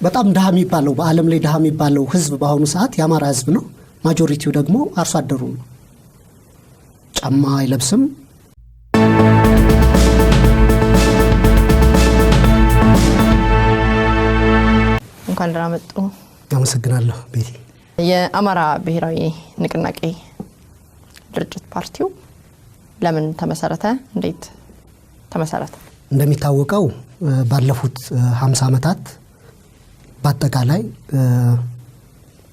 በጣም ድሃ የሚባለው በዓለም ላይ ድሃ የሚባለው ህዝብ በአሁኑ ሰዓት የአማራ ህዝብ ነው። ማጆሪቲው ደግሞ አርሶ አደሩ ነው። ጫማ አይለብስም። እንኳን ደህና መጡ። አመሰግናለሁ ቤቲ። የአማራ ብሔራዊ ንቅናቄ ድርጅት ፓርቲው ለምን ተመሰረተ? እንዴት ተመሰረተ? እንደሚታወቀው ባለፉት 50 ዓመታት በአጠቃላይ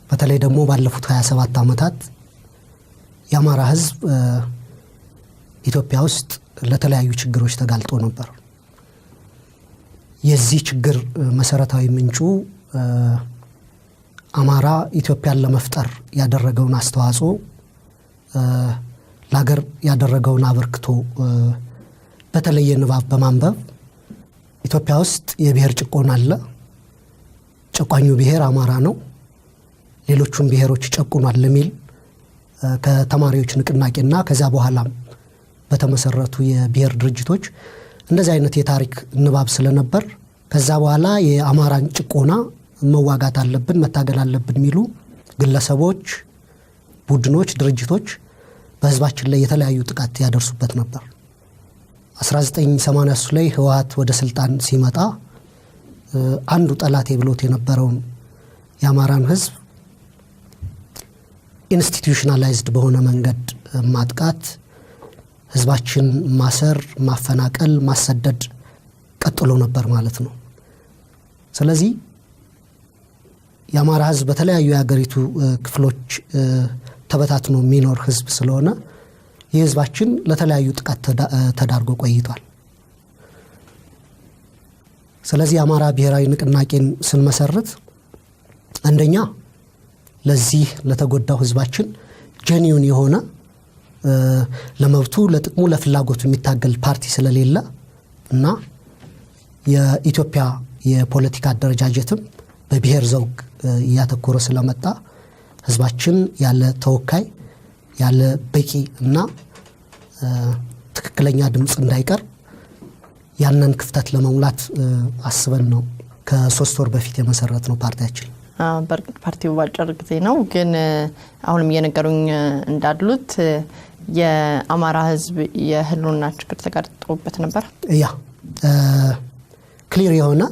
በተለይ ደግሞ ባለፉት 27 ዓመታት የአማራ ህዝብ ኢትዮጵያ ውስጥ ለተለያዩ ችግሮች ተጋልጦ ነበር። የዚህ ችግር መሰረታዊ ምንጩ አማራ ኢትዮጵያን ለመፍጠር ያደረገውን አስተዋጽኦ ለሀገር ያደረገውን አበርክቶ በተለየ ንባብ በማንበብ ኢትዮጵያ ውስጥ የብሔር ጭቆና አለ፣ ጨቋኙ ብሔር አማራ ነው፣ ሌሎቹም ብሔሮች ጨቁኗል ለሚል ከተማሪዎች ንቅናቄና ከዛ በኋላም በተመሰረቱ የብሔር ድርጅቶች እንደዚህ አይነት የታሪክ ንባብ ስለነበር ከዛ በኋላ የአማራን ጭቆና መዋጋት አለብን መታገል አለብን የሚሉ ግለሰቦች፣ ቡድኖች፣ ድርጅቶች በህዝባችን ላይ የተለያዩ ጥቃት ያደርሱበት ነበር። 1983 ላይ ህወሓት ወደ ስልጣን ሲመጣ አንዱ ጠላት ብሎት የነበረውን የአማራን ህዝብ ኢንስቲትዩሽናላይዝድ በሆነ መንገድ ማጥቃት፣ ህዝባችን ማሰር፣ ማፈናቀል፣ ማሰደድ ቀጥሎ ነበር ማለት ነው። ስለዚህ የአማራ ህዝብ በተለያዩ የሀገሪቱ ክፍሎች ተበታትኖ የሚኖር ህዝብ ስለሆነ የህዝባችን ለተለያዩ ጥቃት ተዳርጎ ቆይቷል። ስለዚህ የአማራ ብሔራዊ ንቅናቄን ስንመሰርት አንደኛ ለዚህ ለተጎዳው ህዝባችን ጀኒዩን የሆነ ለመብቱ ለጥቅሙ ለፍላጎቱ የሚታገል ፓርቲ ስለሌለ እና የኢትዮጵያ የፖለቲካ አደረጃጀትም በብሔር ዘውግ ያተኮረ ስለመጣ ህዝባችን ያለ ተወካይ ያለ በቂ እና ትክክለኛ ድምጽ እንዳይቀር ያንን ክፍተት ለመሙላት አስበን ነው ከ3 ወር በፊት የመሰረት ነው ፓርቲያችን። በርግጥ ፓርቲው ባጭር ጊዜ ነው፣ ግን አሁንም እየነገሩኝ እንዳሉት የአማራ ህዝብ የህልውና ችግር ተጋርጦበት ነበር። ያ ክሊር የሆነ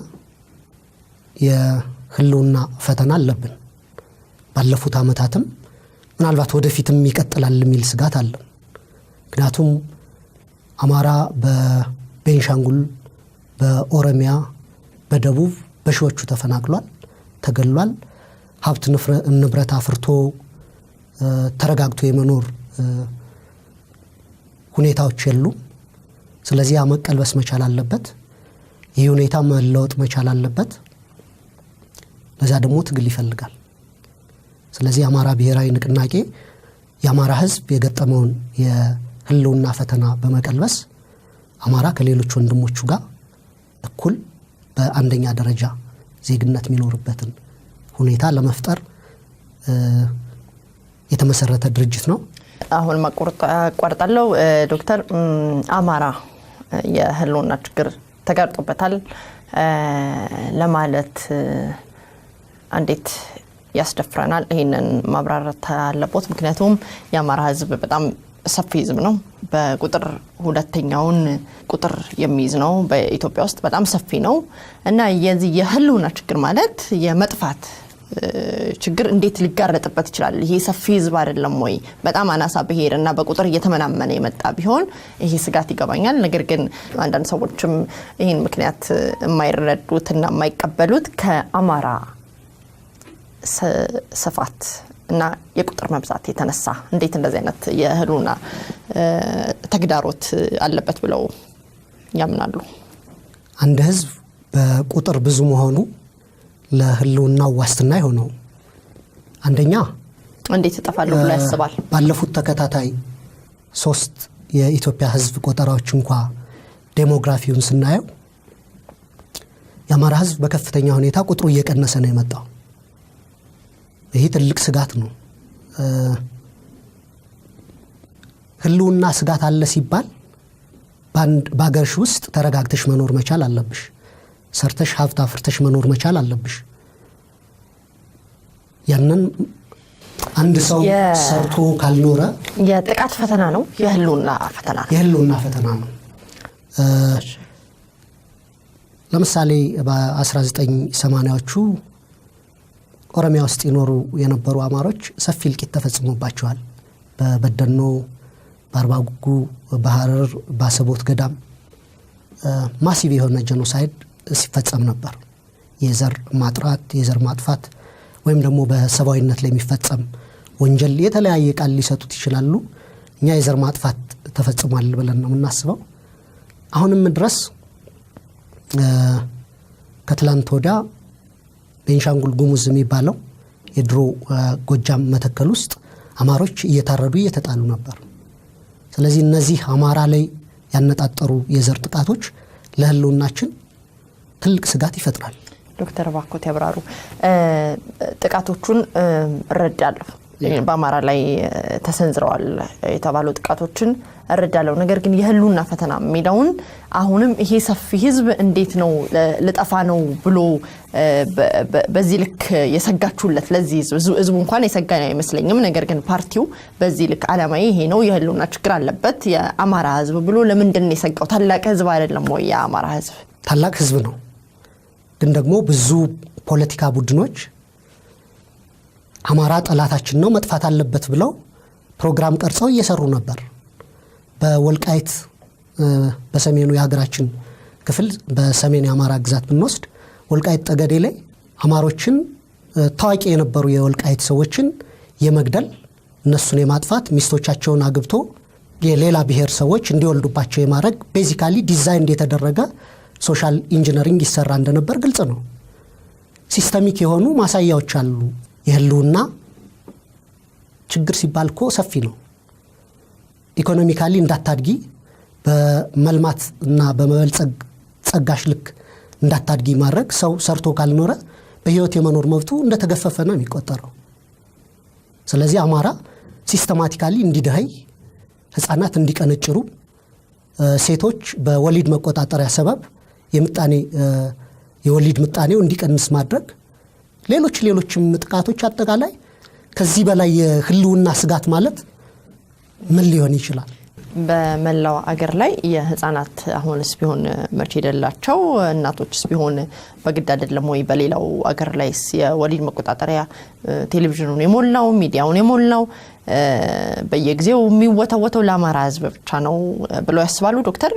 የህልውና ፈተና አለብን። ባለፉት ዓመታትም ምናልባት ወደፊትም ይቀጥላል የሚል ስጋት አለ። ምክንያቱም አማራ በቤንሻንጉል፣ በኦሮሚያ፣ በደቡብ በሺዎቹ ተፈናቅሏል፣ ተገሏል። ሀብት ንብረት አፍርቶ ተረጋግቶ የመኖር ሁኔታዎች የሉም። ስለዚህ መቀልበስ መቻል አለበት። ይህ ሁኔታ መለወጥ መቻል አለበት። ለዛ ደግሞ ትግል ይፈልጋል። ስለዚህ የአማራ ብሔራዊ ንቅናቄ የአማራ ህዝብ የገጠመውን የህልውና ፈተና በመቀልበስ አማራ ከሌሎች ወንድሞቹ ጋር እኩል በአንደኛ ደረጃ ዜግነት የሚኖርበትን ሁኔታ ለመፍጠር የተመሰረተ ድርጅት ነው። አሁን ማቋርጣለው ዶክተር፣ አማራ የህልውና ችግር ተጋርጦበታል ለማለት እንዴት ያስደፍረናል? ይሄንን ማብራራት አለበት። ምክንያቱም የአማራ ህዝብ በጣም ሰፊ ህዝብ ነው። በቁጥር ሁለተኛውን ቁጥር የሚይዝ ነው በኢትዮጵያ ውስጥ፣ በጣም ሰፊ ነው እና የዚህ የህልውና ችግር ማለት የመጥፋት ችግር እንዴት ሊጋረጥበት ይችላል? ይሄ ሰፊ ህዝብ አይደለም ወይ? በጣም አናሳ ብሔር እና በቁጥር እየተመናመነ የመጣ ቢሆን ይሄ ስጋት ይገባኛል። ነገር ግን አንዳንድ ሰዎችም ይሄን ምክንያት የማይረዱትና የማይቀበሉት ከአማራ ስፋት እና የቁጥር መብዛት የተነሳ እንዴት እንደዚህ አይነት የህልውና ተግዳሮት አለበት ብለው ያምናሉ? አንድ ህዝብ በቁጥር ብዙ መሆኑ ለህልውናው ዋስትና ይሆነው አንደኛ እንዴት ተጠፋሉ ብሎ ያስባል? ባለፉት ተከታታይ 3 የኢትዮጵያ ህዝብ ቆጠራዎች እንኳን ዴሞግራፊውን ስናየው የአማራ ህዝብ በከፍተኛ ሁኔታ ቁጥሩ እየቀነሰ ነው የመጣው። ይሄ ትልቅ ስጋት ነው። ህልውና ስጋት አለ ሲባል በአገርሽ ውስጥ ተረጋግተሽ መኖር መቻል አለብሽ። ሰርተሽ ሀብት አፍርተሽ መኖር መቻል አለብሽ። ያንን አንድ ሰው ሰርቶ ካልኖረ የጥቃት ፈተና ነው፣ የህልውና ፈተና ነው። ለምሳሌ በ1980ዎቹ ኦሮሚያ ውስጥ ይኖሩ የነበሩ አማሮች ሰፊ እልቂት ተፈጽሞባቸዋል። በበደኖ፣ በአርባጉጉ፣ በሐረር፣ በአሰቦት ገዳም ማሲቭ የሆነ ጄኖሳይድ ሲፈጸም ነበር። የዘር ማጥራት፣ የዘር ማጥፋት ወይም ደግሞ በሰብአዊነት ላይ የሚፈጸም ወንጀል የተለያየ ቃል ሊሰጡት ይችላሉ። እኛ የዘር ማጥፋት ተፈጽሟል ብለን ነው የምናስበው። አሁንም ድረስ ከትላንት ወዲያ ቤንሻንጉል ጉሙዝ የሚባለው የድሮ ጎጃም መተከል ውስጥ አማሮች እየታረዱ እየተጣሉ ነበር። ስለዚህ እነዚህ አማራ ላይ ያነጣጠሩ የዘር ጥቃቶች ለህልውናችን ትልቅ ስጋት ይፈጥራል። ዶክተር ባኮት ያብራሩ። ጥቃቶቹን እረዳለሁ፣ በአማራ ላይ ተሰንዝረዋል የተባሉ ጥቃቶችን እረዳለሁ። ነገር ግን የህልውና ፈተና የሚለውን አሁንም ይሄ ሰፊ ህዝብ እንዴት ነው ልጠፋ ነው ብሎ በዚህ ልክ የሰጋችሁለት? ለዚህ ህዝቡ እንኳን የሰጋ አይመስለኝም። ነገር ግን ፓርቲው በዚህ ልክ ዓላማዬ ይሄ ነው፣ የህልውና ችግር አለበት የአማራ ህዝብ ብሎ ለምንድን ነው የሰጋው? ታላቅ ህዝብ አይደለም ወይ የአማራ ህዝብ? ታላቅ ህዝብ ነው። ግን ደግሞ ብዙ ፖለቲካ ቡድኖች አማራ ጠላታችን ነው መጥፋት አለበት ብለው ፕሮግራም ቀርጸው እየሰሩ ነበር። በወልቃይት በሰሜኑ የሀገራችን ክፍል በሰሜን የአማራ ግዛት ብንወስድ ወልቃይት ጠገዴ ላይ አማሮችን ታዋቂ የነበሩ የወልቃይት ሰዎችን የመግደል እነሱን የማጥፋት ሚስቶቻቸውን አግብቶ የሌላ ብሔር ሰዎች እንዲወልዱባቸው የማድረግ ቤዚካሊ ዲዛይን የተደረገ ሶሻል ኢንጂነሪንግ ይሰራ እንደነበር ግልጽ ነው። ሲስተሚክ የሆኑ ማሳያዎች አሉ። የህልውና ችግር ሲባል እኮ ሰፊ ነው። ኢኮኖሚካሊ እንዳታድጊ በመልማት እና በመበልጸግ ጸጋሽ ልክ እንዳታድጊ ማድረግ ሰው ሰርቶ ካልኖረ በህይወት የመኖር መብቱ እንደተገፈፈ ነው የሚቆጠረው። ስለዚህ አማራ ሲስተማቲካሊ እንዲደኸይ፣ ህፃናት እንዲቀነጭሩ፣ ሴቶች በወሊድ መቆጣጠሪያ ሰበብ የወሊድ ምጣኔው እንዲቀንስ ማድረግ፣ ሌሎችም ጥቃቶች አጠቃላይ ከዚህ በላይ የህልውና ስጋት ማለት ምን ሊሆን ይችላል? በመላው አገር ላይ የህፃናት አሁንስ ቢሆን መቼ ደላቸው እናቶችስ ቢሆን በግድ አይደለም ወይ? በሌላው አገር ላይስ የወሊድ መቆጣጠሪያ ቴሌቪዥኑን የሞላው ሚዲያውን የሞላው በየጊዜው የሚወተወተው ለአማራ ህዝብ ብቻ ነው ብለው ያስባሉ ዶክተር?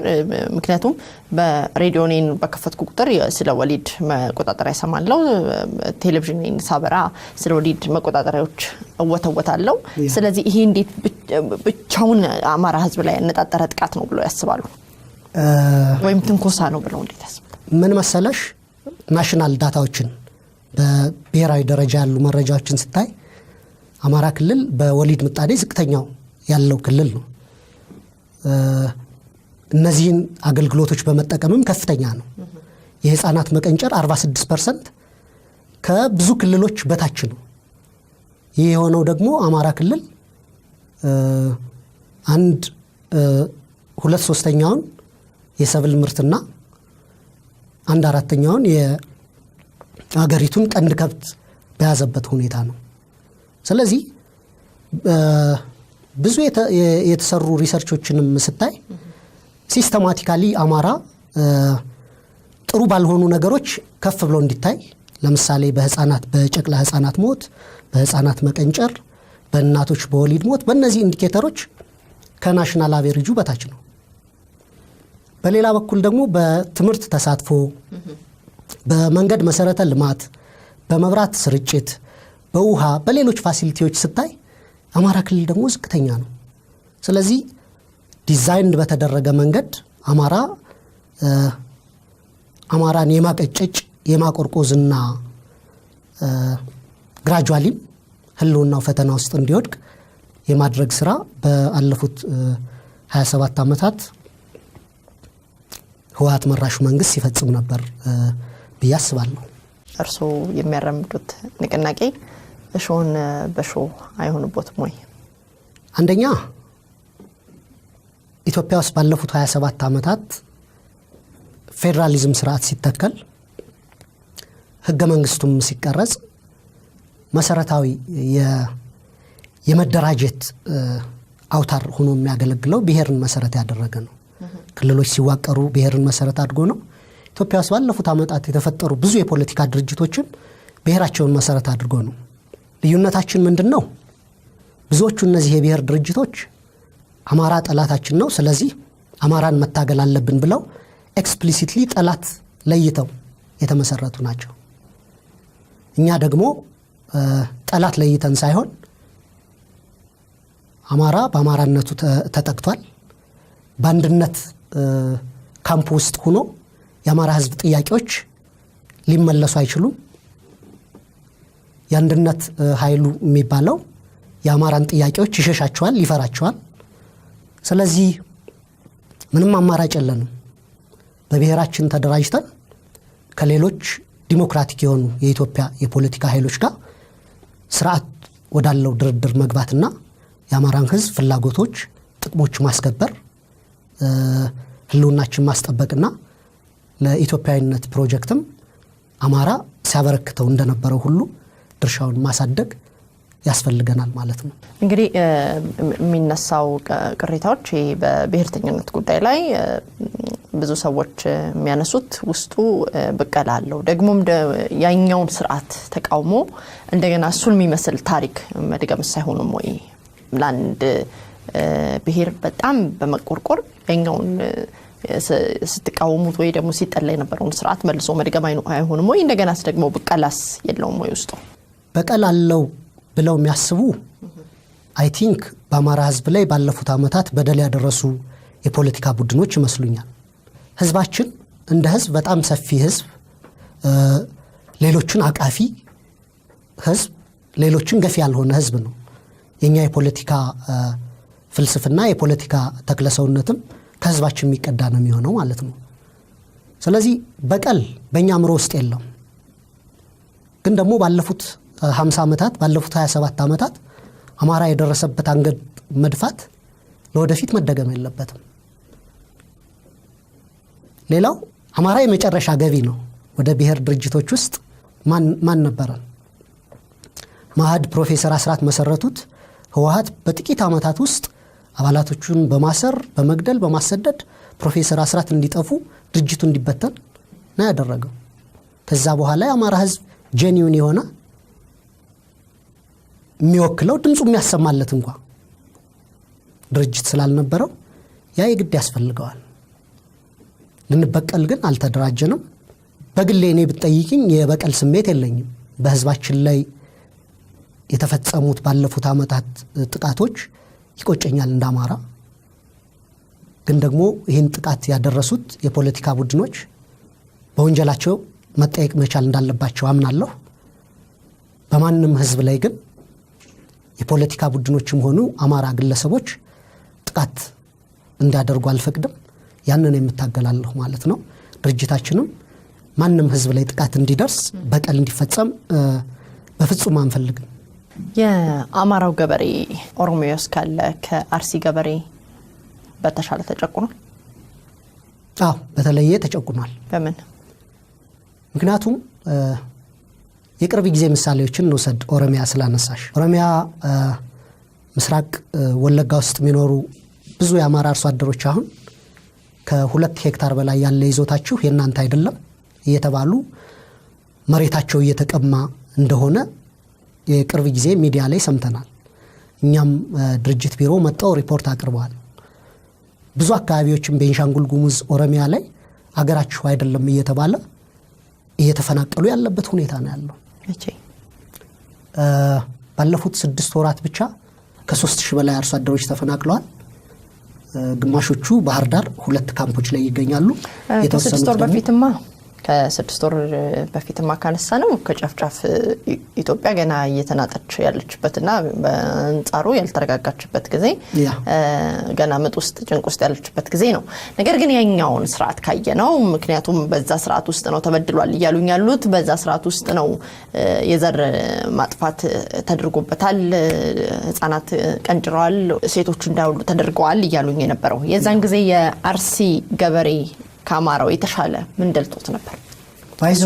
ምክንያቱም በሬዲዮኔን በከፈትኩ ቁጥር ስለ ወሊድ መቆጣጠሪያ ሰማለው፣ ቴሌቪዥኔን ሳበራ ስለ ወሊድ መቆጣጠሪያዎች እወተወታለሁ። ስለዚህ ይሄ እንዴት ብቻውን አማራ ህዝብ ላይ ያነጣጠረ ጥቃት ነው ብለው ያስባሉ? ወይም ትንኮሳ ነው ብለው እንዴት ያስባሉ? ምን መሰለሽ፣ ናሽናል ዳታዎችን በብሔራዊ ደረጃ ያሉ መረጃዎችን ስታይ አማራ ክልል በወሊድ ምጣኔ ዝቅተኛው ያለው ክልል ነው። እነዚህን አገልግሎቶች በመጠቀምም ከፍተኛ ነው። የህፃናት መቀንጨር 46% ከብዙ ክልሎች በታች ነው። ይህ የሆነው ደግሞ አማራ ክልል 2/3 የሰብል ምርትና 1/4 የአገሪቱን ቀንድ ከብት በያዘበት ሁኔታ ነው። ስለዚህ ብዙ የተሰሩ ሪሰርቾችንም ስታይ ሲስተማቲካሊ አማራ ጥሩ ባልሆኑ ነገሮች ከፍ ብሎ እንዲታይ፣ ለምሳሌ በጨቅላ ህፃናት ሞት፣ በህፃናት መቀንጨር፣ በእናቶች በወሊድ ሞት፣ በእነዚህ ኢንዲኬተሮች ከናሽናል አቬሬጁ በታች ነው። በሌላ በኩል ደግሞ በትምህርት ተሳትፎ፣ በመንገድ መሰረተ ልማት፣ በመብራት ስርጭት፣ በውሃ፣ በሌሎች ፋሲሊቲዎች ስታይ አማራ ክልል ደግሞ ዝቅተኛ ነው። ስለዚህ ዲዛይን በተደረገ መንገድ አማራን የማቀጨጭ የማቆርቆዝና ግራጁዋሊም ህልውናው ፈተና ውስጥ እንዲወድቅ የማድረግ ስራ በአለፉት 27 ዓመታት ህወሓት መራሹ መንግስት ሲፈጽም ነበር ብዬ አስባለሁ። እርስዎ የሚያራምዱት ንቅናቄ እሾህን በሾህ አይሆንቦትም ወይ? አንደኛ ኢትዮጵያ ውስጥ ባለፉት 27 ዓመታት ፌዴራሊዝም ስርዓት ሲተከል ህገ መንግስቱም ሲቀረጽ መሰረታዊ የመደራጀት አውታር ሆኖ የሚያገለግለው ብሔርን መሰረት ያደረገ ነው። ክልሎች ሲዋቀሩ ብሔርን መሰረት አድርጎ ነው። ኢትዮጵያ ውስጥ ባለፉት ዓመታት የተፈጠሩ ብዙ የፖለቲካ ድርጅቶችን ብሔራቸውን መሰረት አድርጎ ነው። ልዩነታችን ምንድነው? ብዙዎቹ እነዚህ የብሔር ድርጅቶች አማራ ጠላታችን ነው፣ ስለዚህ አማራን መታገል አለብን ብለው ኤክስፕሊሲትሊ ጠላት ለይተው የተመሰረቱ ናቸው። እኛ ደግሞ ጠላት ለይተን ሳይሆን አማራ በአማራነቱ ተጠቅቷል፣ በአንድነት ካምፕ ውስጥ ሆኖ የአማራ ህዝብ ጥያቄዎች ሊመለሱ አይችሉም። የአንድነት ኃይሉ የሚባለው የአማራን ጥያቄዎች ይሸሻቸዋል፣ ይፈራቸዋል። ስለዚህ ምንም አማራጭ የለንም። በብሔራችን ተደራጅተን ከሌሎች ዲሞክራቲክ የሆኑ የኢትዮጵያ የፖለቲካ ኃይሎች ጋር ስርዓት ወዳለው ድርድር መግባትና የአማራን ህዝብ ፍላጎቶች፣ ጥቅሞች ማስከበር፣ ህልውናችን ማስጠበቅና ለኢትዮጵያዊነት ፕሮጀክትም አማራ ሲያበረክተው እንደነበረው ሁሉ ድርሻውን ማሳደግ ያስፈልገናል ማለት ነው። እንግዲህ የሚነሳው ቅሬታዎች በብሔርተኝነት ጉዳይ ላይ ብዙ ሰዎች የሚያነሱት ውስጡ በቀል አለው። ደግሞም ያኛውን ስርዓት ተቃውሞ እንደገና እሱን የሚመስል ታሪክ መድገምስ አይሆንም ወይ? ለአንድ ብሔር በጣም በመቆርቆር ያኛውን ስትቃወሙት ወይ ደግሞ ሲጠላ የነበረውን ስርዓት መልሶ መድገም አይሆንም ወይ? እንደገናስ ደግሞ በቀላስ የለውም ወይ ውስጡ? በቀል አለው ብለው የሚያስቡ አይ ቲንክ በአማራ ህዝብ ላይ ባለፉት ዓመታት በደል ያደረሱ የፖለቲካ ቡድኖች ይመስሉኛል። ህዝባችን እንደ ህዝብ በጣም ሰፊ ህዝብ፣ ሌሎችን አቃፊ ህዝብ፣ ሌሎችን ገፊ ያልሆነ ህዝብ ነው። የኛ የፖለቲካ ፍልስፍና የፖለቲካ ተክለሰውነትም ከህዝባችን የሚቀዳ ነው የሚሆነው ማለት ነው። ስለዚህ በቀል በእኛ አእምሮ ውስጥ የለም። ግን ደግሞ ባለፉት 50 ዓመታት ባለፉት 27 ዓመታት አማራ የደረሰበት አንገት መድፋት ለወደፊት መደገም የለበትም። ሌላው አማራ የመጨረሻ ገቢ ነው። ወደ ብሔር ድርጅቶች ውስጥ ማን ነበረ? ማህድ ፕሮፌሰር አስራት መሰረቱት። ህወሓት በጥቂት ዓመታት ውስጥ አባላቶቹን በማሰር በመግደል በማሰደድ ፕሮፌሰር አስራት እንዲጠፉ ድርጅቱ እንዲበተን ነው ያደረገው። ከዛ በኋላ የአማራ ህዝብ ጄኒዩን የሆነ የሚወክለው ድምፁ የሚያሰማለት እንኳን ድርጅት ስላልነበረው ያ የግድ ያስፈልገዋል። ልንበቀል ግን አልተደራጀንም። በግሌ እኔ ብትጠይቅኝ የበቀል ስሜት የለኝም። በህዝባችን ላይ የተፈጸሙት ባለፉት ዓመታት ጥቃቶች ይቆጨኛል እንዳማራ። ግን ደግሞ ይህን ጥቃት ያደረሱት የፖለቲካ ቡድኖች በወንጀላቸው መጠየቅ መቻል እንዳለባቸው አምናለሁ። በማንም ህዝብ ላይ ግን የፖለቲካ ቡድኖችም ሆኑ አማራ ግለሰቦች ጥቃት እንዲያደርጉ አልፈቅድም። ያንን የምታገላለሁ ማለት ነው። ድርጅታችንም ማንም ህዝብ ላይ ጥቃት እንዲደርስ በቀል እንዲፈጸም በፍጹም አንፈልግም። የአማራው ገበሬ ኦሮሚያ ውስጥ ካለ ከአርሲ ገበሬ በተሻለ ተጨቁኗል? አዎ፣ በተለየ ተጨቁኗል። በምን? ምክንያቱም የቅርብ ጊዜ ምሳሌዎችን እንውሰድ። ኦሮሚያ ስላነሳሽ፣ ኦሮሚያ ምስራቅ ወለጋ ውስጥ የሚኖሩ ብዙ የአማራ አርሶ አደሮች አሁን ከ2 ሄክታር በላይ ያለ ይዞታችሁ የእናንተ አይደለም እየተባሉ መሬታቸው እየተቀማ እንደሆነ የቅርብ ጊዜ ሚዲያ ላይ ሰምተናል። እኛም ድርጅት ቢሮ መጣው ሪፖርት አቅርበዋል። ብዙ አካባቢዎችም ቤንሻንጉል ጉሙዝ ኦሮሚያ ላይ አገራችሁ አይደለም እየተባለ እየተፈናቀሉ ያለበት ሁኔታ ነው ያለው። ባለፉት 6 ወራት ብቻ ከ3000 በላይ አርሶ አደሮች ተፈናቅለዋል። ግማሾቹ ባህር ዳር 2 ካምፖች ላይ ይገኛሉ። ከ6 ወር በፊትማ ከ6 ወር በፊትማ ካነሳ ነው ከጫፍጫፍ ኢትዮጵያ ገና እየተናጠች ያለችበትና በአንጻሩ ያልተረጋጋችበት ጊዜ ገና ምጥ ውስጥ ጭንቅ ውስጥ ያለችበት ጊዜ ነው። ነገር ግን ያኛውን ስርዓት ካየነው ምክንያቱም በዛ ስርዓት ውስጥ ነው ተበድሏል እያሉኝ ያሉት፣ በዛ ስርዓት ውስጥ ነው የዘር ማጥፋት ተደርጎበታል፣ ህፃናት ቀንጭረዋል፣ ሴቶች እንዳይወልዱ ተደርገዋል እያሉኝ የነበረው የዛን ጊዜ የአርሲ ገበሬ ከአማራው የተሻለ ምን ደልቶት ነበር? ባይዞ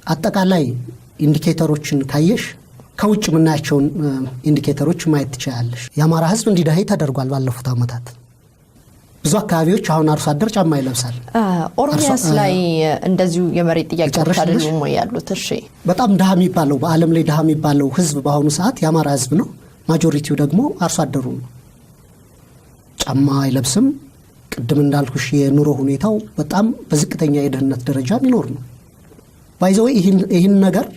አጠቃላይ ኢንዲኬተሮችን ካየሽ ከውጭ የምናያቸውን ኢንዲኬተሮች ማየት ትችላለሽ። የአማራ ህዝብ እንዲደኸይ ተደርጓል ባለፉት ዓመታት። ብዙ አካባቢዎች አሁን አርሶ አደር ጫማ ይለብሳል። ኦሮሚያስ ላይ እንደዚሁ የመሬት ጥያቄዎች አይደሉም ወይ ያሉት? እሺ በጣም ድሃ የሚባለው በዓለም ላይ ድሃ የሚባለው ህዝብ በአሁኑ ሰዓት የአማራ ህዝብ ነው። ማጆሪቲው ደግሞ አርሶ አደሩ ነው። ጫማ አይለብስም። ቅድም እንዳልኩሽ የኑሮ ሁኔታው በጣም በዝቅተኛ የድህነት ደረጃ የሚኖር ነው። ባይዘው ይህን ነገር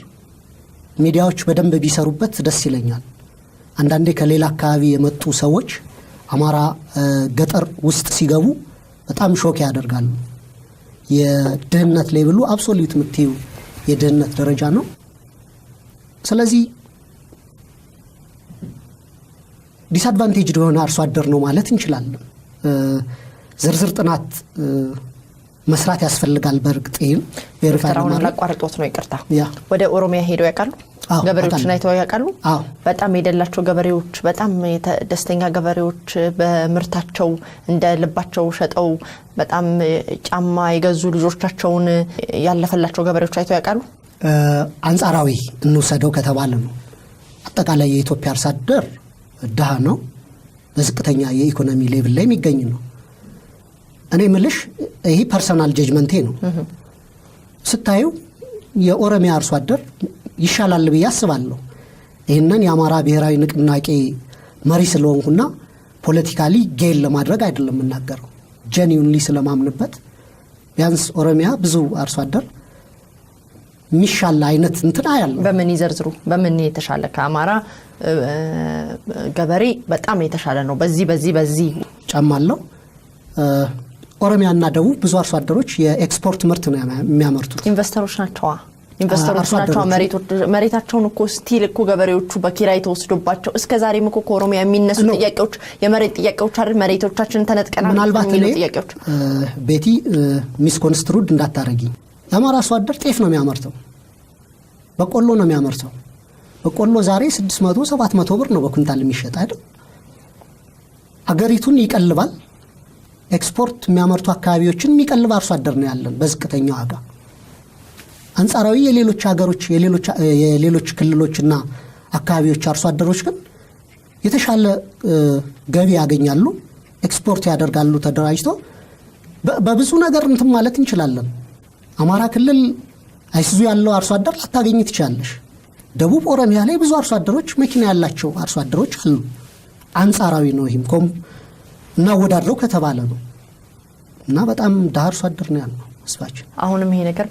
ሚዲያዎች በደንብ ቢሰሩበት ደስ ይለኛል። አንዳንዴ ከሌላ አካባቢ የመጡ ሰዎች አማራ ገጠር ውስጥ ሲገቡ በጣም ሾክ ያደርጋሉ። የድህነት ሌቭሉ አብሶሉት የምትዩ የድህነት ደረጃ ነው። ስለዚህ ዲስአድቫንቴጅ የሆነ አርሶ አደር ነው ማለት እንችላለን። ዝርዝር ጥናት መስራት ያስፈልጋል። በርግጥ ይሄን ቬሪፋይ ማድረግ አቋርጦት ነው። ይቅርታ ወደ ኦሮሚያ ሄደው ያውቃሉ? ገበሬዎችን አይተው ያውቃሉ? በጣም የደላቸው ገበሬዎች፣ በጣም ደስተኛ ገበሬዎች በምርታቸው እንደ ልባቸው ሸጠው በጣም ጫማ የገዙ ልጆቻቸውን ያለፈላቸው ገበሬዎች አይተው ያውቃሉ? አንጻራዊ እንውሰደው ከተባለ ነው አጠቃላይ የኢትዮጵያ አርሶ አደር ድሃ ነው። በዝቅተኛ የኢኮኖሚ ሌቭል ላይ የሚገኝ ነው። እኔ ምልሽ ይሄ ፐርሰናል ጀጅመንቴ ነው። ስታዩ የኦሮሚያ አርሶ አደር ይሻላል ብዬ አስባለሁ። ይህንን የአማራ ብሔራዊ ንቅናቄ መሪ ስለሆንኩና ፖለቲካሊ ጌል ለማድረግ አይደለም የምናገረው፣ ጀኒዩንሊ ስለማምንበት። ቢያንስ ኦሮሚያ ብዙ አርሶ አደር ሚሻል አይነት እንትና ያለው በምን ይዘርዝሩ? በምን የተሻለ ከአማራ ገበሬ በጣም የተሻለ ነው? በዚህ ጫማ አለው። ኦሮሚያና ደቡብ ብዙ አርሶ አደሮች የኤክስፖርት ምርት ነው የሚያመርቱት። ኢንቨስተሮች ናቸው። መሬታቸውን እኮ ስቲል እኮ ገበሬዎቹ በኪራይ ተወስዶባቸው እስከዛሬም እኮ ከኦሮሚያ የሚነሱ ጥያቄዎች የመሬት ጥያቄዎች አይደል? መሬቶቻችንን ተነጥቀናል ምናልባት ጥያቄዎች። ቤቲ ሚስኮንስትሩድ እንዳታረጊ። የአማራ አርሶ አደር ጤፍ ነው የሚያመርተው፣ በቆሎ ነው የሚያመርተው። በቆሎ ዛሬ 600-700 ብር ነው በኩንታል የሚሸጥ አይደል? አገሪቱን ይቀልባል። ኤክስፖርት የሚያመርቱ አካባቢዎችን የሚቀልብ አርሶ አደር ነው ያለን በዝቅተኛ ዋጋ። አንጻራዊ የሌሎች ሀገሮች የሌሎች ክልሎችና አካባቢዎች አርሶ አደሮች ግን የተሻለ ገቢ ያገኛሉ፣ ኤክስፖርት ያደርጋሉ ተደራጅተው። በብዙ ነገር እንትን ማለት እንችላለን። አማራ ክልል አይሱዙ ያለው አርሶ አደር ላታገኝ ትችላለሽ። ደቡብ ኦሮሚያ ላይ ብዙ አርሶ አደሮች መኪና ያላቸው አርሶ አደሮች አሉ። አንጻራዊ ነው። ይሄም እናወዳድረው ከተባለ ነው። እና በጣም ድሃ አርሶ አደር ነው ያለው ህዝባችን። አሁንም ይሄ ነገር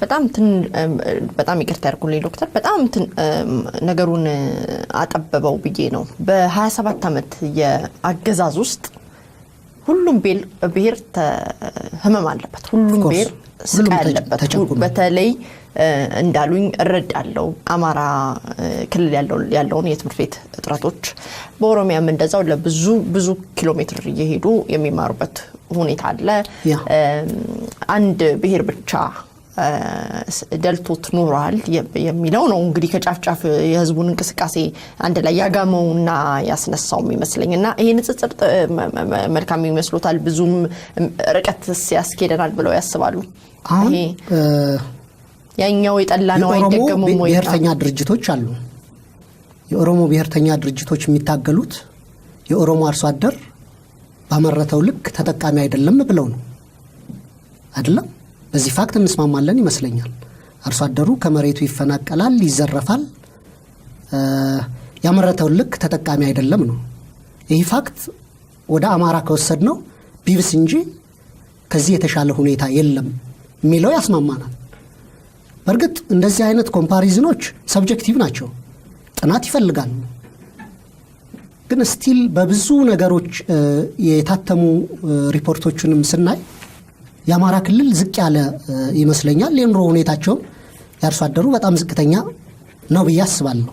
በጣም ይቅርታ ያርጉልኝ ዶክተር፣ በጣም ነገሩን አጠበበው ብዬ ነው። በ27 ዓመት የአገዛዝ ውስጥ ሁሉም ብሔር ህመም አለበት፣ ሁሉም ብሔር ስቃይ አለበት። በተለይ እንዳሉኝ እረዳለሁ አማራ ክልል ያለውን የትምህርት ቤት እጥረቶች፣ በኦሮሚያም እንደዛው ለብዙ ኪሎ ሜትር እየሄዱ የሚማሩበት ሁኔታ አለ። አንድ ብሔር ብቻ ደልቶት ኖሯል የሚለው ነው እንግዲህ ከጫፍ የህዝቡን እንቅስቃሴ አንድ ላይ ያጋመውና ያስነሳው የሚመስለኝና ይሄ ንጽጽር መልካም ይመስሎታል? ብዙም ርቀት ያስኬደናል ብለው ያስባሉ? አሁን ያኛው የጠላ ነው አይደገሙም ወይ? ብሔርተኛ ድርጅቶች አሉ። የኦሮሞ ብሔርተኛ ድርጅቶች የሚታገሉት የኦሮሞ አርሶ አደር ባመረተው ልክ ተጠቃሚ አይደለም ብለው ነው አይደለም? በዚህ ፋክት እንስማማለን ይመስለኛል። አርሶ አደሩ ከመሬቱ ይፈናቀላል፣ ይዘረፋል፣ ያመረተው ልክ ተጠቃሚ አይደለም ነው። ይህ ፋክት ወደ አማራ ከወሰድነው ቢብስ እንጂ ከዚህ የተሻለ ሁኔታ የለም የሚለው ያስማማናል። በእርግጥ እንደዚህ አይነት ኮምፓሪዝኖች ሰብጀክቲቭ ናቸው፣ ጥናት ይፈልጋሉ። ግን ስቲል በብዙ ነገሮች የታተሙ ሪፖርቶችንም ስናይ የአማራ ክልል ዝቅ ያለ ይመስለኛል። የኑሮ ሁኔታቸው ያርሶ አደሩ በጣም ዝቅተኛ ነው ብዬ አስባለሁ።